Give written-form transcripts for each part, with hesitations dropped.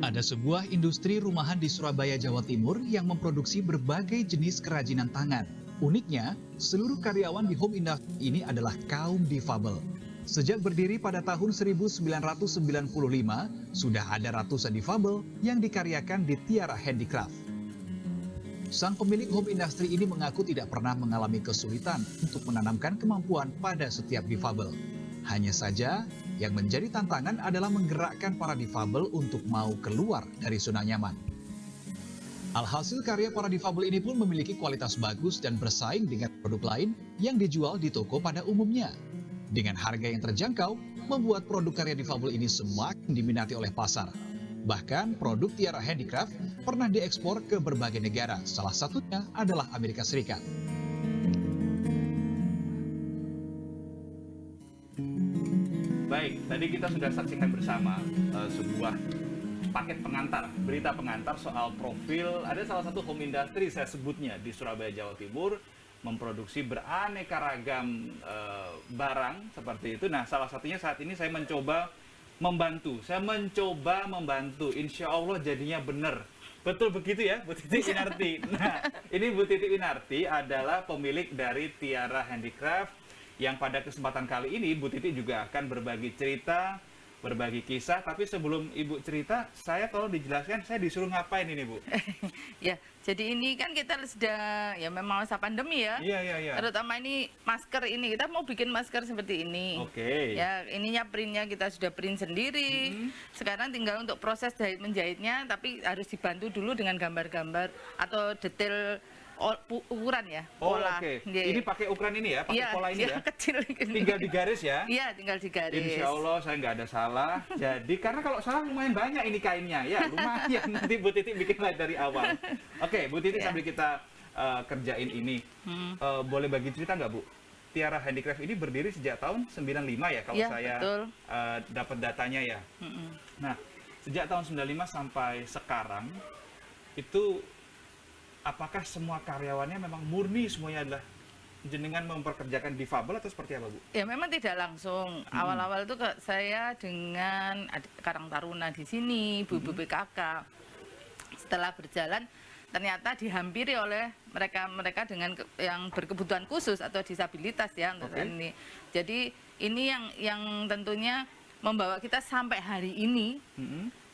Ada sebuah industri rumahan di Surabaya, Jawa Timur yang memproduksi berbagai jenis kerajinan tangan. Uniknya, seluruh karyawan di home industry ini adalah kaum difabel. Sejak berdiri pada tahun 1995, sudah ada ratusan difabel yang dikaryakan di Tiara Handicraft. Sang pemilik home industry ini mengaku tidak pernah mengalami kesulitan untuk menanamkan kemampuan pada setiap difabel. Hanya saja, yang menjadi tantangan adalah menggerakkan para difabel untuk mau keluar dari zona nyaman. Alhasil karya para difabel ini pun memiliki kualitas bagus dan bersaing dengan produk lain yang dijual di toko pada umumnya. Dengan harga yang terjangkau, membuat produk karya difabel ini semakin diminati oleh pasar. Bahkan produk Tiara Handicraft pernah diekspor ke berbagai negara, salah satunya adalah Amerika Serikat. Baik, tadi kita sudah saksikan bersama sebuah paket pengantar, berita pengantar soal profil. Ada salah satu home industry, saya sebutnya, di Surabaya, Jawa Timur, memproduksi beraneka ragam barang seperti itu. Nah, salah satunya saat ini saya mencoba membantu. Insya Allah jadinya benar. Betul begitu ya, Bu Titi Winarti. Nah, ini Bu Titi Winarti adalah pemilik dari Tiara Handicraft, yang pada kesempatan kali ini Bu Titi juga akan berbagi cerita, berbagi kisah. Tapi sebelum Ibu cerita, saya tolong dijelaskan, saya disuruh ngapain ini, Bu? Ya, jadi ini kan kita sudah, ya memang masa pandemi ya. Iya. Terutama ini masker ini, kita mau bikin masker seperti ini. Oke. Ya, ininya printnya kita sudah print sendiri. Sekarang tinggal untuk proses jahit menjahitnya, tapi harus dibantu dulu dengan gambar-gambar atau detail ukuran ya, pola. Oke. Yeah. Ini pakai ukuran ini ya, pakai pola ini ya. Kecil ini. Tinggal digaris ya. Iya, tinggal digaris. Insya Allah saya nggak ada salah. Jadi karena kalau salah lumayan banyak ini kainnya ya, lumayan. Nanti Bu Titi bikin lagi dari awal. Oke, Bu Titi sambil kita kerjain ini, boleh bagi cerita nggak Bu? Tiara Handicraft ini berdiri sejak tahun 95 ya, kalau Ya, saya dapat datanya ya. Nah, sejak tahun 95 sampai sekarang itu, apakah semua karyawannya memang murni semuanya adalah jenengan memperkerjakan difabel atau seperti apa, Bu? Ya memang tidak langsung. Awal-awal itu saya dengan Karang Taruna di sini, Bu PKK. Setelah berjalan, ternyata dihampiri oleh mereka dengan yang berkebutuhan khusus atau disabilitas ya untuk ini. Jadi ini yang tentunya membawa kita sampai hari ini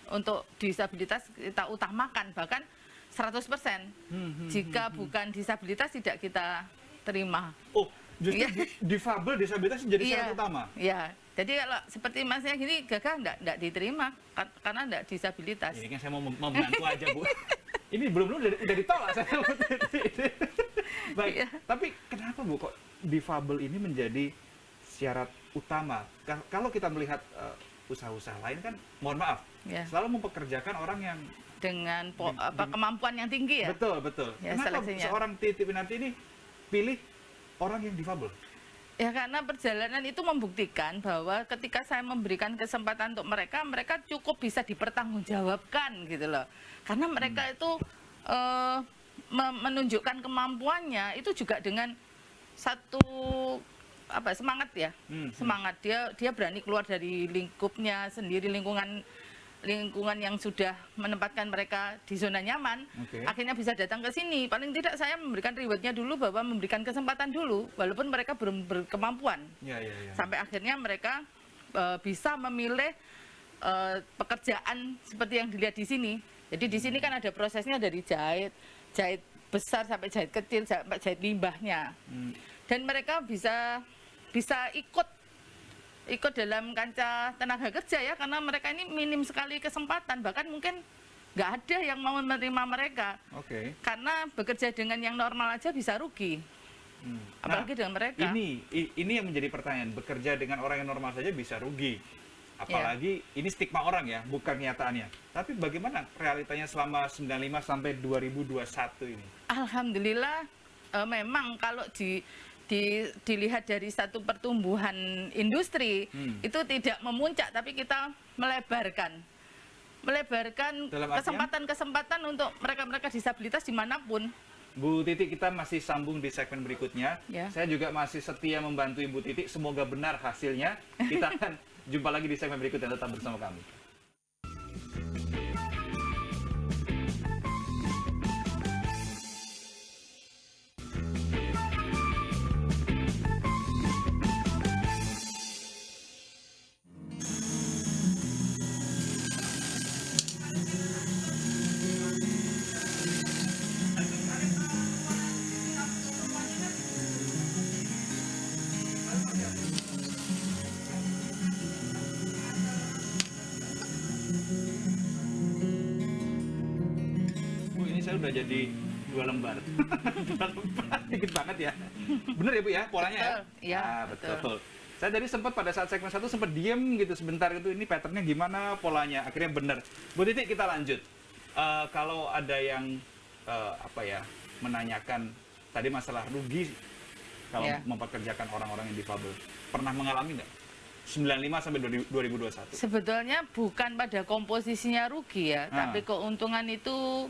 untuk disabilitas kita utamakan, bahkan 100%. Jika bukan disabilitas tidak kita terima. Oh, justru difabel disabilitas jadi syarat utama? Iya, jadi kalau seperti masnya gini gagah enggak diterima karena enggak disabilitas. Ini kan saya mau membantu aja, Bu. Ini belum udah ditolak saya. Baik, tapi kenapa, Bu, kok difabel ini menjadi syarat utama? Kalau kita melihat usaha-usaha lain kan, mohon maaf, selalu mempekerjakan orang yang dengan kemampuan yang tinggi ya. Betul. Ya, kenapa seleksinya. seorang Titi Winarti ini pilih orang yang difabel? Ya karena perjalanan itu membuktikan bahwa ketika saya memberikan kesempatan untuk mereka cukup bisa dipertanggungjawabkan gitu loh. Karena mereka itu menunjukkan kemampuannya itu juga dengan satu semangat ya. Semangat dia berani keluar dari lingkupnya sendiri, lingkungan yang sudah menempatkan mereka di zona nyaman, akhirnya bisa datang ke sini. Paling tidak saya memberikan rewardnya dulu, bahwa memberikan kesempatan dulu, walaupun mereka belum berkemampuan. Sampai akhirnya mereka bisa memilih pekerjaan seperti yang dilihat di sini. Jadi di sini kan ada prosesnya dari jahit besar sampai jahit kecil, sampai jahit limbahnya. Dan mereka bisa ikut dalam kancah tenaga kerja ya, karena mereka ini minim sekali kesempatan, bahkan mungkin nggak ada yang mau menerima mereka. Karena bekerja dengan yang normal aja bisa rugi, apalagi dengan mereka. Ini yang menjadi pertanyaan, bekerja dengan orang yang normal saja bisa rugi, apalagi ini stigma orang ya, bukan kenyataannya. Tapi bagaimana realitanya selama 95 sampai 2021 ini? Alhamdulillah, memang kalau dilihat dari satu pertumbuhan industri itu tidak memuncak, tapi kita melebarkan kesempatan untuk mereka disabilitas dimanapun. Bu Titi, kita masih sambung di segmen berikutnya. Saya juga masih setia membantu Ibu Titi, semoga benar hasilnya. Kita akan jumpa lagi di segmen berikutnya, tetap bersama kami. udah jadi 2 lembar. 2 lembar, dikit banget ya. Bener ya Bu ya, polanya ya? Iya, betul. Saya tadi sempat pada saat segmen 1 sempat diem gitu sebentar gitu, ini patternnya gimana, polanya, akhirnya bener. Bu Titi, kita lanjut. Kalau ada yang menanyakan tadi masalah rugi kalau mempekerjakan orang-orang yang difabel, pernah mengalami nggak? 95 sampai 2021. Sebetulnya bukan pada komposisinya rugi ya, tapi keuntungan itu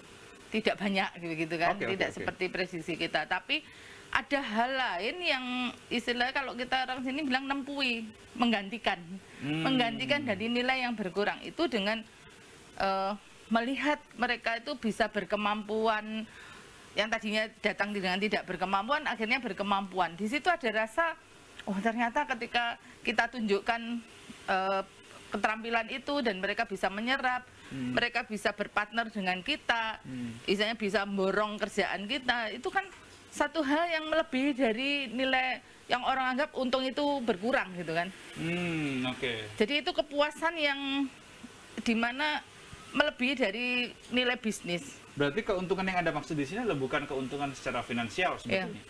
tidak banyak gitu kan, tidak seperti prediksi kita. Tapi ada hal lain yang istilahnya kalau kita orang sini bilang nempui, menggantikan dari nilai yang berkurang itu dengan melihat mereka itu bisa berkemampuan yang tadinya datang dengan tidak berkemampuan, akhirnya berkemampuan. Di situ ada rasa, oh ternyata ketika kita tunjukkan keterampilan itu dan mereka bisa menyerap, mereka bisa berpartner dengan kita, misalnya bisa memborong kerjaan kita, itu kan satu hal yang melebihi dari nilai yang orang anggap untung itu berkurang gitu kan. Jadi itu kepuasan yang dimana melebihi dari nilai bisnis. Berarti keuntungan yang Anda maksud di sini adalah bukan keuntungan secara finansial sebetulnya.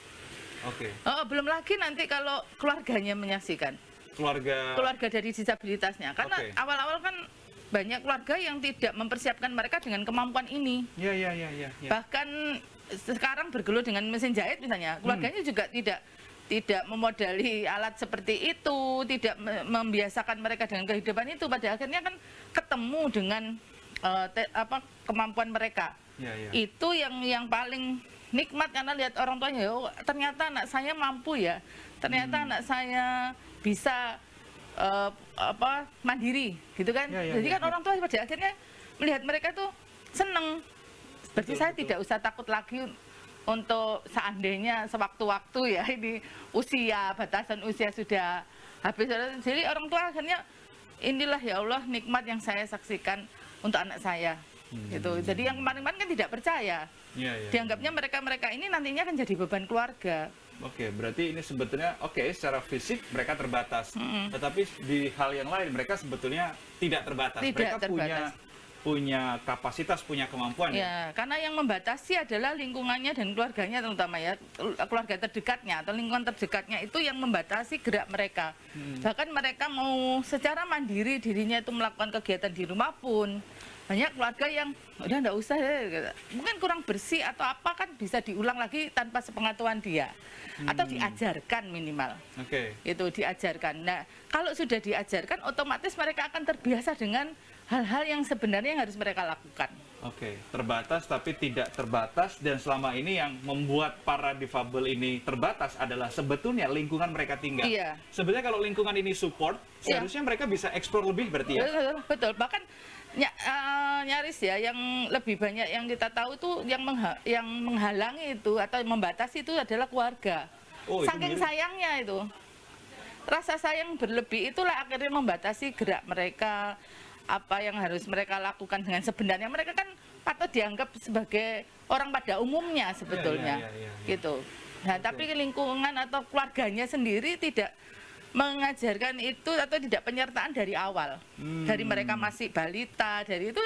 Belum lagi nanti kalau keluarganya menyaksikan. Keluarga dari disabilitasnya. Karena awal-awal kan banyak keluarga yang tidak mempersiapkan mereka dengan kemampuan ini. Bahkan sekarang bergelut dengan mesin jahit misalnya, keluarganya juga tidak memodali alat seperti itu, tidak membiasakan mereka dengan kehidupan itu. Pada akhirnya kan ketemu dengan kemampuan mereka. Itu yang paling nikmat karena lihat orang tuanya, oh, ternyata anak saya mampu ya, ternyata anak saya bisa mandiri, gitu kan? Jadi kan orang tua pada akhirnya melihat mereka tuh seneng. Berarti saya tidak usah takut lagi untuk seandainya sewaktu-waktu ya ini batasan usia sudah habis. Jadi orang tua akhirnya inilah ya Allah nikmat yang saya saksikan untuk anak saya. Gitu. Jadi yang kemarin-kemarin kan tidak percaya. Dianggapnya mereka ini nantinya akan jadi beban keluarga. Berarti ini sebetulnya secara fisik mereka terbatas. Tetapi di hal yang lain mereka sebetulnya tidak terbatas. Mereka punya kapasitas, punya kemampuan ya. Karena yang membatasi adalah lingkungannya dan keluarganya, terutama ya keluarga terdekatnya atau lingkungan terdekatnya itu yang membatasi gerak mereka. Bahkan mereka mau secara mandiri dirinya itu melakukan kegiatan di rumah pun banyak keluarga yang udah nggak usah ya, mungkin kurang bersih atau apa kan bisa diulang lagi tanpa sepengetahuan dia atau diajarkan minimal. Itu diajarkan. Nah kalau sudah diajarkan otomatis mereka akan terbiasa dengan hal-hal yang sebenarnya yang harus mereka lakukan. Terbatas tapi tidak terbatas, dan selama ini yang membuat para difabel ini terbatas adalah sebetulnya lingkungan mereka tinggal. Sebenarnya kalau lingkungan ini support, seharusnya mereka bisa eksplor lebih berarti ya? Betul. Bahkan nyaris ya yang lebih banyak yang kita tahu tuh yang menghalangi itu atau membatasi itu adalah keluarga. Saking sayangnya itu. Rasa sayang berlebih itulah akhirnya membatasi gerak mereka, apa yang harus mereka lakukan dengan sebenarnya. Mereka kan patut dianggap sebagai orang pada umumnya sebetulnya. Gitu. Nah, tapi lingkungan atau keluarganya sendiri tidak mengajarkan itu atau tidak penyertaan dari awal. Dari mereka masih balita, dari itu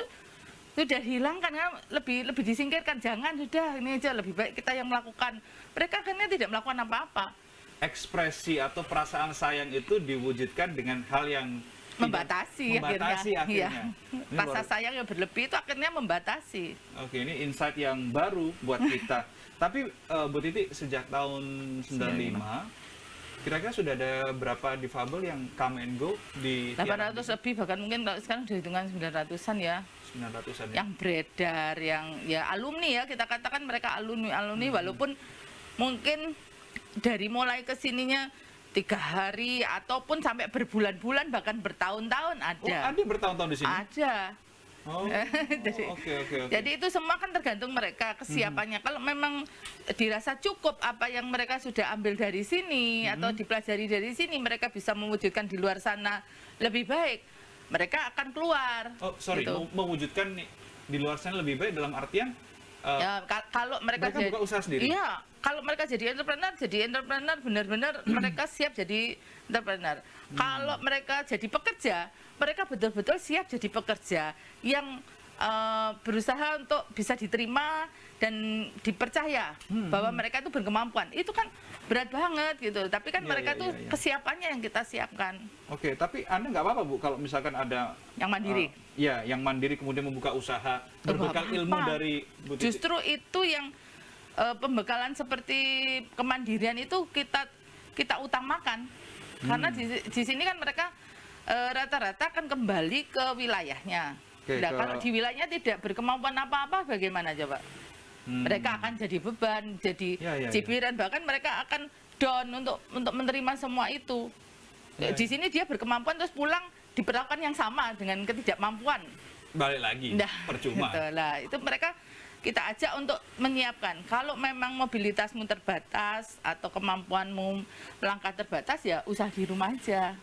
sudah hilangkan kan, lebih disingkirkan. Jangan, sudah ini aja lebih baik kita yang melakukan. Mereka akhirnya tidak melakukan apa-apa. Ekspresi atau perasaan sayang itu diwujudkan dengan hal yang membatasi akhirnya. Rasa sayang yang berlebih itu akhirnya membatasi. Ini insight yang baru buat kita. Tapi Bu Titi, sejak tahun 95 kira-kira sudah ada berapa difabel yang come and go di 800 lebih, bahkan mungkin kalau sekarang sudah hitungan 900-an ya. 900-an yang beredar, yang ya alumni ya, kita katakan mereka alumni walaupun mungkin dari mulai kesininya 3 hari ataupun sampai berbulan-bulan bahkan bertahun-tahun ada. Ada bertahun-tahun di sini? Ada. Oke. Jadi itu semua kan tergantung mereka kesiapannya. Kalau memang dirasa cukup apa yang mereka sudah ambil dari sini atau dipelajari dari sini, mereka bisa mewujudkan di luar sana lebih baik, mereka akan keluar. Gitu. Mewujudkan di luar sana lebih baik dalam artian kalau mereka buka usaha sendiri. Iya, kalau mereka jadi entrepreneur benar-benar mereka siap jadi entrepreneur. Kalau mereka jadi pekerja, mereka betul-betul siap jadi pekerja yang berusaha untuk bisa diterima dan dipercaya bahwa mereka itu berkemampuan. Itu kan berat banget gitu. Tapi kan Iya, mereka iya, tuh iya, iya. kesiapannya yang kita siapkan. Oke, tapi Anda nggak apa-apa Bu kalau misalkan ada Yang mandiri. ya, yang mandiri kemudian membuka usaha berbekal nggak ilmu apa-apa. dari Bu Titi. Justru itu yang pembekalan seperti kemandirian itu kita utamakan. Karena di sini kan mereka rata-rata akan kembali ke wilayahnya. Oke, Nah, kalau di wilayahnya tidak berkemampuan apa-apa, bagaimana coba? Mereka akan jadi beban, jadi Ya, ya, ya. cibiran, bahkan mereka akan down untuk menerima semua itu. Ya, Di sini dia berkemampuan terus pulang diperlakukan yang sama dengan ketidakmampuan. Balik lagi, Nah, percuma. gitu lah. Itu mereka kita ajak untuk menyiapkan. Kalau memang mobilitasmu terbatas atau kemampuanmu langkah terbatas, ya usaha di rumah aja.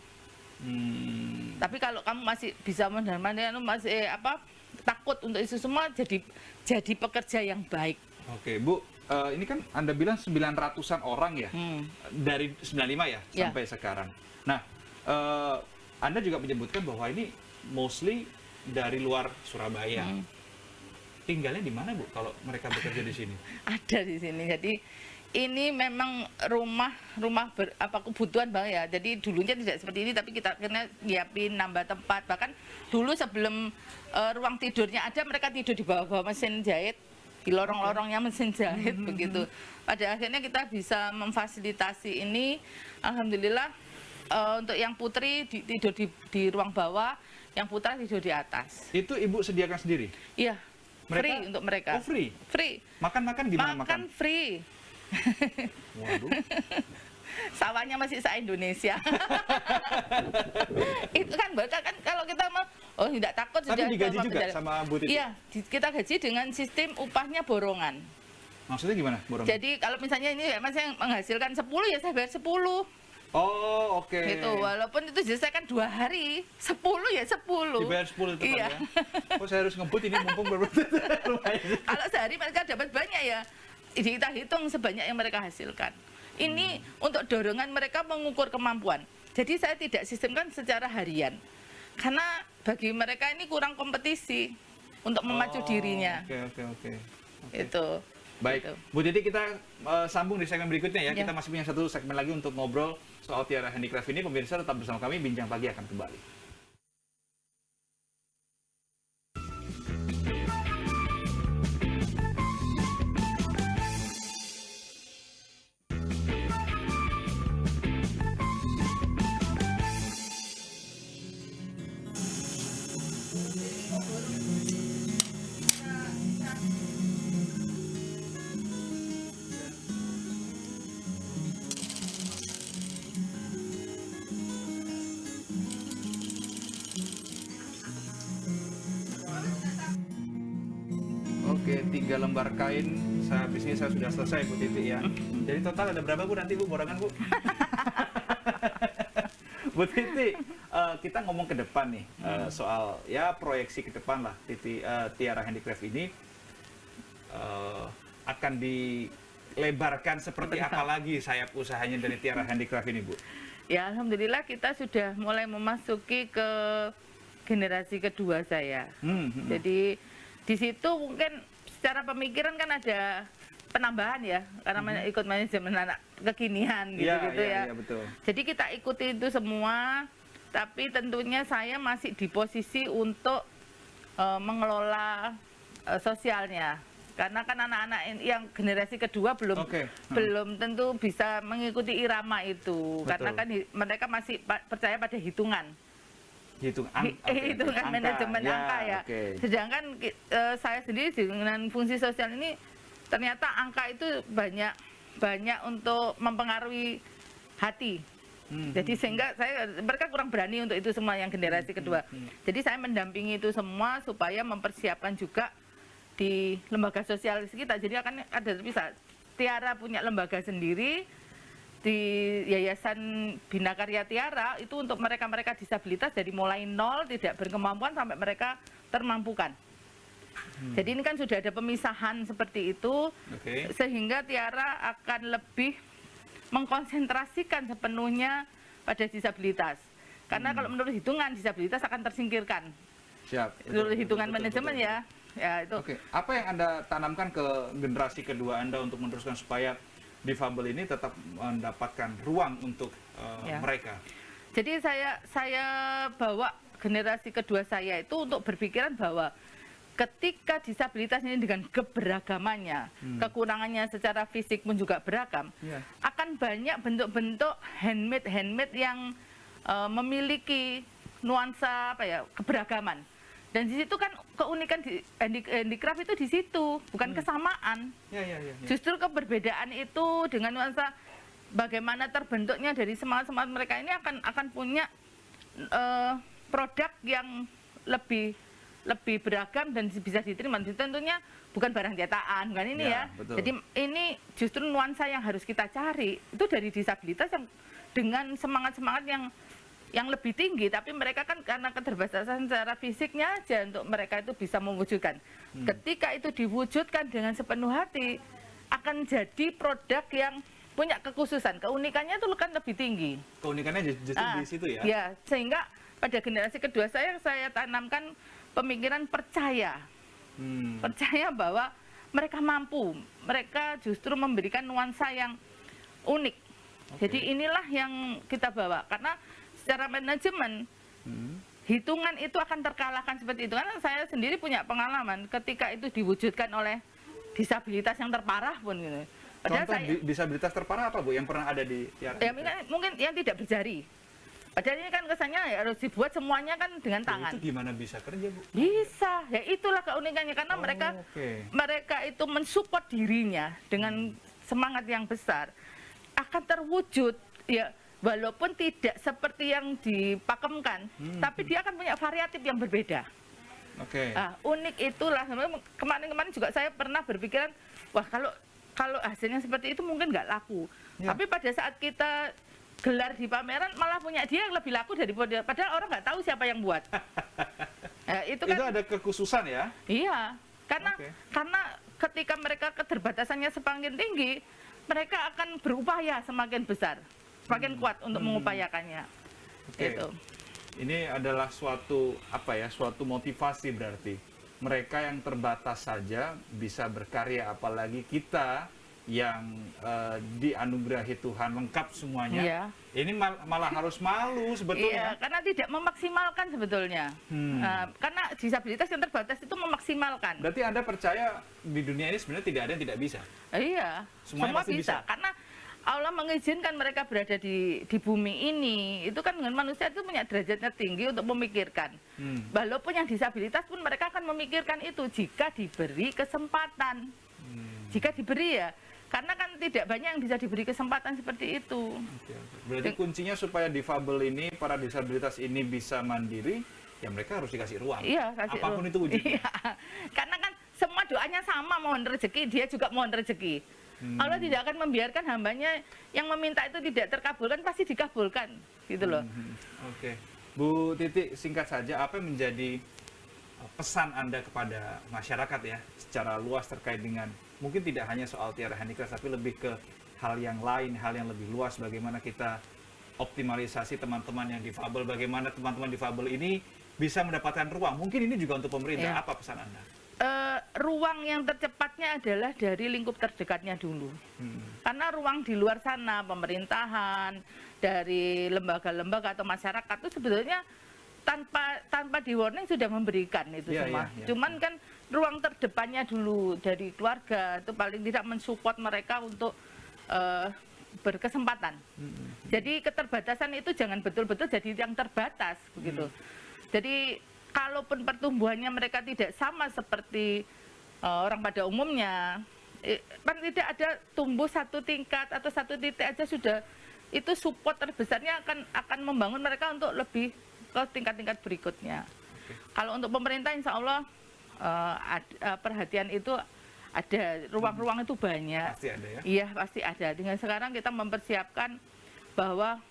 Tapi kalau kamu masih bisa mandiri, masih takut untuk itu semua, jadi pekerja yang baik. Oke, Bu, ini kan Anda bilang 900-an orang ya, dari 95 ya, Ya. sampai sekarang. Nah, Anda juga menyebutkan bahwa ini mostly dari luar Surabaya. Tinggalnya di mana, Bu, kalau mereka bekerja di sini? Ada di sini. Jadi ini memang rumah kebutuhan Bang ya. Jadi dulunya tidak seperti ini, tapi kita akhirnya nyiapin nambah tempat. Bahkan dulu sebelum ruang tidurnya ada, mereka tidur di bawah-bawah mesin jahit, di lorong-lorongnya mesin jahit begitu. Pada akhirnya kita bisa memfasilitasi ini. Alhamdulillah untuk yang putri tidur di ruang bawah, yang putra tidur di atas. Itu Ibu sediakan sendiri? Iya. Mereka- Free untuk mereka. Oh, free? Free. Makan-makan gimana makan? Free. Waduh. Sawahnya masih se-Indonesia. Itu kan mereka kan kalau kita mau tidak takut Tapi sudah digaji sama juga penjara. sama Bu Titi? Iya, kita gaji dengan sistem upahnya borongan. Maksudnya gimana, Borong? Jadi kalau misalnya ini Mas yang menghasilkan 10 ya saya bayar 10. Oh, oke. Gitu. Walaupun itu diselesaikan 2 hari, 10 ya 10. Dibayar 10 tetap Iya. ya? Oh, saya harus ngebut ini mumpung lumayan. Kalau sehari mereka dapat banyak ya, kita hitung sebanyak yang mereka hasilkan. Ini untuk dorongan mereka mengukur kemampuan. Jadi saya tidak sistemkan secara harian. Karena bagi mereka ini kurang kompetisi untuk memacu dirinya. Oke. Itu. Baik, Gitu. Bu Titi, kita sambung di segmen berikutnya ya. Ya. Kita masih punya satu segmen lagi untuk ngobrol soal Tiara Handicraft ini. Pemirsa tetap bersama kami, Bincang Pagi akan kembali. Oke, 3 lembar kain. Habis ini saya sudah selesai, Bu Titi ya. Jadi total ada berapa, Bu, nanti Bu, borongan, Bu? Bu Titi, kita ngomong ke depan nih, soal ya proyeksi ke depan lah. Tiara Handicraft ini akan dilebarkan seperti apa lagi sayap usahanya dari Tiara Handicraft ini, Bu? Ya alhamdulillah kita sudah mulai memasuki ke generasi kedua saya. Jadi di situ mungkin secara pemikiran kan ada penambahan ya, karena ikut manajemen anak kekinian gitu-gitu ya. Iya, betul. Jadi kita ikuti itu semua, tapi tentunya saya masih di posisi untuk mengelola sosialnya. Karena kan anak-anak yang generasi kedua belum tentu bisa mengikuti irama itu. Betul. Karena kan mereka masih percaya pada hitungan. Hitungan manajemen angka ya. Okay. Sedangkan saya sendiri dengan fungsi sosial ini ternyata angka itu banyak untuk mempengaruhi hati. Jadi sehingga mereka kurang berani untuk itu semua yang generasi kedua. Jadi saya mendampingi itu semua supaya mempersiapkan juga di lembaga sosial kita. Jadi akan ada bisa Tiara punya lembaga sendiri di Yayasan Bina Karya Tiara itu untuk mereka-mereka disabilitas dari mulai nol tidak berkemampuan sampai mereka termampukan. Jadi ini kan sudah ada pemisahan seperti itu, sehingga Tiara akan lebih mengkonsentrasikan sepenuhnya pada disabilitas. Karena kalau menurut hitungan disabilitas akan tersingkirkan. Siap. Menurut hitungan manajemen ya. Ya itu. Oke, apa yang Anda tanamkan ke generasi kedua Anda untuk meneruskan supaya difabel ini tetap mendapatkan ruang untuk Ya. mereka? Jadi saya bawa generasi kedua saya itu untuk berpikiran bahwa ketika disabilitas ini dengan keberagamannya, kekurangannya secara fisik pun juga beragam, Iya. akan banyak bentuk-bentuk handmade yang memiliki nuansa keberagaman. Dan di situ kan keunikan di handicraft itu di situ, bukan kesamaan. Ya. Justru keberbedaan itu dengan nuansa bagaimana terbentuknya dari semangat-semangat mereka ini akan punya produk yang lebih beragam dan bisa diterima. Tentunya bukan barang cetakan, bukan ini Ya, ya. betul. Jadi ini justru nuansa yang harus kita cari itu dari disabilitas yang dengan semangat-semangat yang lebih tinggi, tapi mereka kan karena keterbatasan secara fisiknya aja untuk mereka itu bisa mewujudkan. Ketika itu diwujudkan dengan sepenuh hati, akan jadi produk yang punya kekhususan, keunikannya itu kan lebih tinggi. Keunikannya justru di situ ya? Ya, sehingga pada generasi kedua saya tanamkan pemikiran percaya. Percaya bahwa mereka mampu, mereka justru memberikan nuansa yang unik. Jadi inilah yang kita bawa, karena secara manajemen hitungan itu akan terkalahkan seperti itu. Karena saya sendiri punya pengalaman ketika itu diwujudkan oleh disabilitas yang terparah pun gitu. Padahal Contoh disabilitas terparah apa, Bu, yang pernah ada di Tiara? Ya, mungkin yang tidak berjari. Padahal ini kan kesannya ya harus dibuat semuanya kan dengan tangan. Itu gimana bisa kerja, Bu? Bisa, ya itulah keunikannya karena mereka itu mensupport dirinya dengan semangat yang besar akan terwujud ya, walaupun tidak seperti yang dipakemkan, tapi dia akan punya variatif yang berbeda. Nah, unik itulah. Kemarin juga saya pernah berpikiran, wah kalau hasilnya seperti itu mungkin nggak laku. Ya. Tapi pada saat kita gelar di pameran malah punya dia yang lebih laku daripada, padahal orang nggak tahu siapa yang buat. Nah, itu ada kekhususan ya? Iya, karena ketika mereka keterbatasannya semakin tinggi, mereka akan berupaya semakin besar, semakin kuat untuk mengupayakannya. Gitu. Ini adalah suatu motivasi berarti. Mereka yang terbatas saja bisa berkarya, apalagi kita yang dianugerahi Tuhan lengkap semuanya. Iya. Ini malah harus malu sebetulnya. Iya, karena tidak memaksimalkan sebetulnya. Karena disabilitas yang terbatas itu memaksimalkan. Berarti Anda percaya di dunia ini sebenarnya tidak ada yang tidak bisa? Iya, semua bisa. Karena Allah mengizinkan mereka berada di bumi ini. Itu kan dengan manusia itu punya derajatnya tinggi untuk memikirkan. Walaupun yang disabilitas pun mereka akan memikirkan itu jika diberi kesempatan. Jika diberi ya. Karena kan tidak banyak yang bisa diberi kesempatan seperti itu. Berarti kuncinya supaya difabel ini, para disabilitas ini bisa mandiri, ya mereka harus dikasih ruang. Iya, kasih apapun ruang. itu wujudnya. Iya. Karena kan semua doanya sama, mohon rezeki, dia juga mohon rezeki. Allah tidak akan membiarkan hambanya yang meminta itu tidak terkabulkan, pasti dikabulkan, gitu loh. Bu Titi, singkat saja, apa yang menjadi pesan Anda kepada masyarakat ya, secara luas terkait dengan mungkin tidak hanya soal Tiara Handicraft, tapi lebih ke hal yang lain, hal yang lebih luas, bagaimana kita optimalisasi teman-teman yang difabel, bagaimana teman-teman difabel ini bisa mendapatkan ruang. Mungkin ini juga untuk pemerintah. Apa pesan Anda? Ruang yang tercepatnya adalah dari lingkup terdekatnya dulu. Karena ruang di luar sana, pemerintahan, dari lembaga-lembaga atau masyarakat itu sebetulnya tanpa di warning sudah memberikan itu semua. Cuman kan ruang terdepannya dulu dari keluarga itu paling tidak mensupport mereka untuk berkesempatan. Jadi keterbatasan itu jangan betul-betul jadi yang terbatas begitu. Jadi kalaupun pertumbuhannya mereka tidak sama seperti orang pada umumnya, kan tidak ada tumbuh satu tingkat atau satu titik aja sudah, itu support terbesarnya akan membangun mereka untuk lebih ke tingkat-tingkat berikutnya. Kalau untuk pemerintah insya Allah perhatian itu ada, ruang-ruang itu banyak. Pasti ada ya? Iya pasti ada. Dengan sekarang kita mempersiapkan bahwa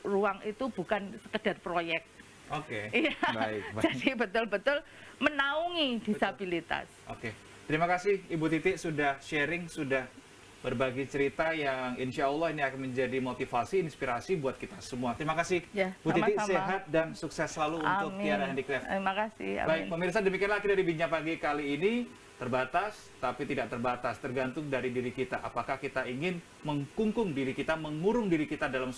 ruang itu bukan sekedar proyek. Iya. Baik. Jadi betul-betul menaungi disabilitas. Terima kasih Ibu Titi sudah sharing, sudah berbagi cerita yang insya Allah ini akan menjadi motivasi, inspirasi buat kita semua. Terima kasih Ya, Bu Titi, sama-sama. sehat dan sukses selalu untuk Amin. Tiara Handicraft. Terima kasih. Baik, Amin. pemirsa, demikianlah kita di Bincang Pagi kali ini. Terbatas, tapi tidak terbatas. Tergantung dari diri kita. Apakah kita ingin mengkungkung diri kita, mengurung diri kita dalam